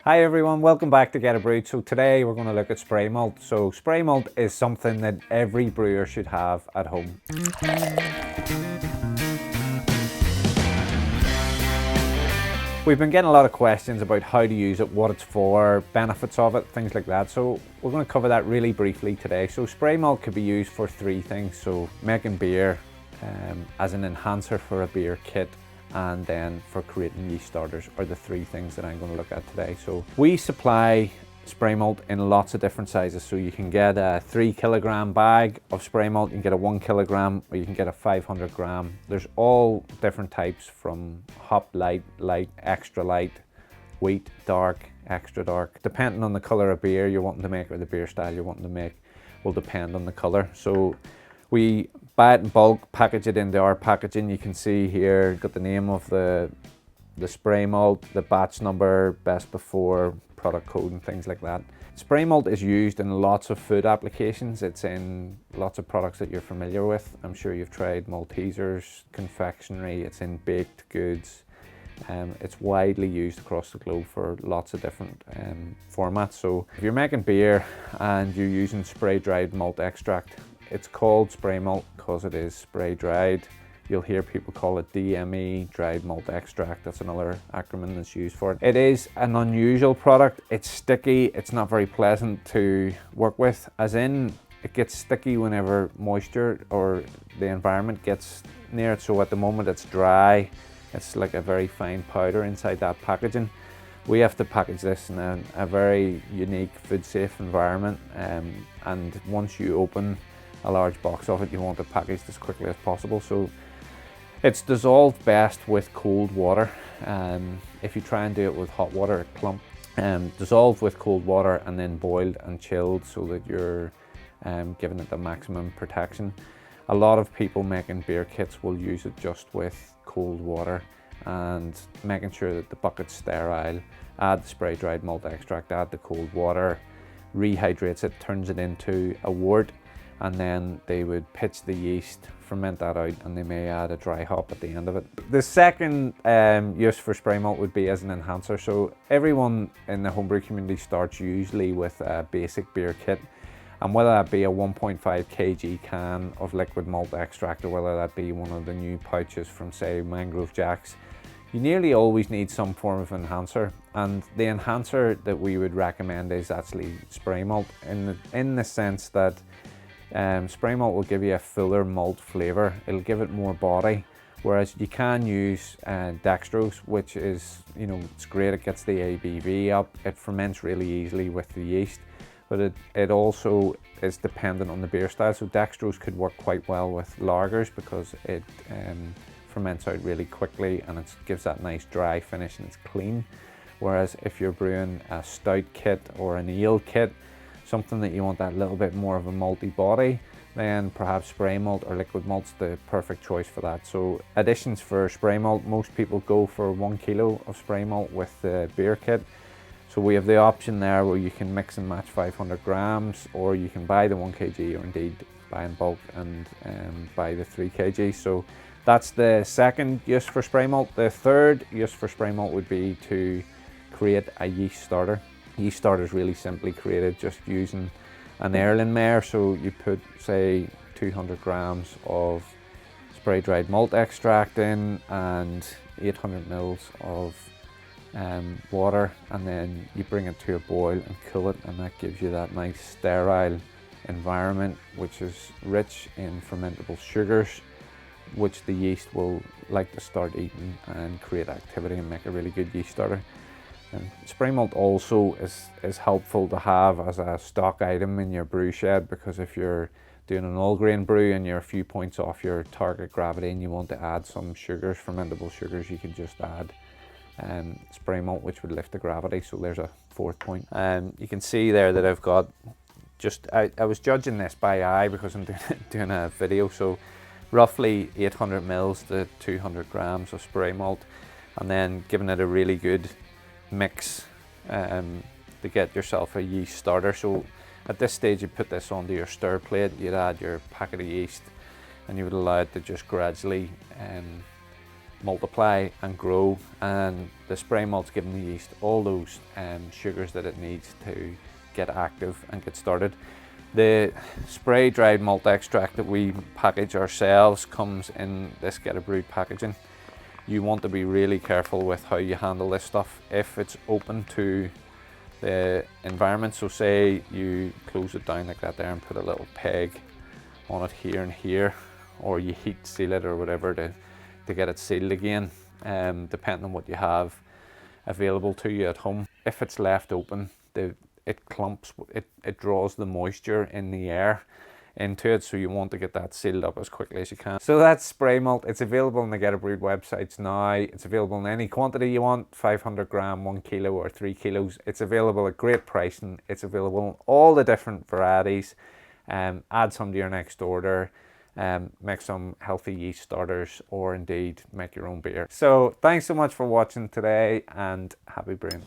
Hi everyone, welcome back to Geterbrewed. So today we're going to look at spray malt. So spray malt is something that every brewer should have at home. We've been getting a lot of questions about how to use it, what it's for, benefits of it, things like that. So we're going to cover that really briefly today. So spray malt could be used for three things. So making beer, as an enhancer for a beer kit, and then for creating yeast starters are the three things that I'm going to look at today. So we supply spray malt in lots of different sizes. So you can get a 3 kilogram bag of spray malt, you can get a 1 kilogram, or you can get a 500 gram. There's all different types, from hop light, extra light, wheat, dark, extra dark. Depending on the color of beer you're wanting to make or the beer style you're wanting to make will depend on the color. So we buy it in bulk, package it into our packaging. You can see here, got the name of the spray malt, the batch number, best before, product code and things like that. Spray malt is used in lots of food applications. It's in lots of products that you're familiar with. I'm sure you've tried Maltesers, confectionery, it's in baked goods. It's widely used across the globe for lots of different formats. So if you're making beer and you're using spray dried malt extract, it's called spray malt because it is spray dried. You'll hear people call it DME, dried malt extract. That's another acronym that's used for it. It is an unusual product. It's sticky. It's not very pleasant to work with, as in it gets sticky whenever moisture or the environment gets near it. So at the moment it's dry. It's like a very fine powder inside that packaging. We have to package this in a very unique food safe environment, and once you open a large box of it, you want it packaged as quickly as possible. So it's dissolved best with cold water. If you try and do it with hot water, it clumps. Dissolved with cold water and then boiled and chilled so that you're giving it the maximum protection. A lot of people making beer kits will use it just with cold water and making sure that the bucket's sterile. Add the spray dried malt extract, add the cold water, rehydrates it, turns it into a wort, and then they would pitch the yeast, ferment that out, and they may add a dry hop at the end of it. The second use for spray malt would be as an enhancer. So everyone in the homebrew community starts usually with a basic beer kit, and whether that be a 1.5 kg can of liquid malt extract or whether that be one of the new pouches from, say, Mangrove Jacks, you nearly always need some form of enhancer, and the enhancer that we would recommend is actually spray malt, in the sense that spray malt will give you a fuller malt flavour. It'll give it more body, whereas you can use dextrose, which is, it's great. It gets the ABV up. It ferments really easily with the yeast, but it also is dependent on the beer style. So dextrose could work quite well with lagers because it ferments out really quickly and it gives that nice dry finish and it's clean. Whereas if you're brewing a stout kit or an ale kit, something that you want that little bit more of a malty body, then perhaps spray malt or liquid malt's the perfect choice for that. So additions for spray malt, most people go for 1 kilo of spray malt with the beer kit. So we have the option there where you can mix and match 500 grams, or you can buy the 1 kg, or indeed buy in bulk and buy the 3 kg. So that's the second use for spray malt. The third use for spray malt would be to create a yeast starter. Yeast starter is really simply created just using an Erlenmeyer. So you put, say, 200 grams of spray dried malt extract in and 800 mils of water, and then you bring it to a boil and cool it, and that gives you that nice sterile environment which is rich in fermentable sugars, which the yeast will like to start eating and create activity and make a really good yeast starter. And spray malt also is helpful to have as a stock item in your brew shed, because if you're doing an all grain brew and you're a few points off your target gravity and you want to add some sugars, fermentable sugars, you can just add spray malt, which would lift the gravity. So there's a fourth point. You can see there that I've got I was judging this by eye because I'm doing a video, so roughly 800 mils to 200 grams of spray malt, and then giving it a really good mix to get yourself a yeast starter. So at this stage you put this onto your stir plate, you'd add your packet of yeast and you would allow it to just gradually multiply and grow, and the spray malt's giving the yeast all those sugars that it needs to get active and get started. The spray dried malt extract that we package ourselves comes in this Geterbrewed packaging. You want to be really careful with how you handle this stuff. If it's open to the environment, so say you close it down like that there and put a little peg on it here and here, or you heat seal it or whatever to get it sealed again, depending on what you have available to you at home. If it's left open, it clumps, it draws the moisture in the air into it, so you want to get that sealed up as quickly as you can. So that's spray malt. It's available on the Geterbrewed websites now. It's available in any quantity you want, 500 gram, 1 kilo or 3 kilos. It's available at great pricing. It's available in all the different varieties. Add some to your next order. Make some healthy yeast starters, or indeed make your own beer. So thanks so much for watching today, and happy brewing.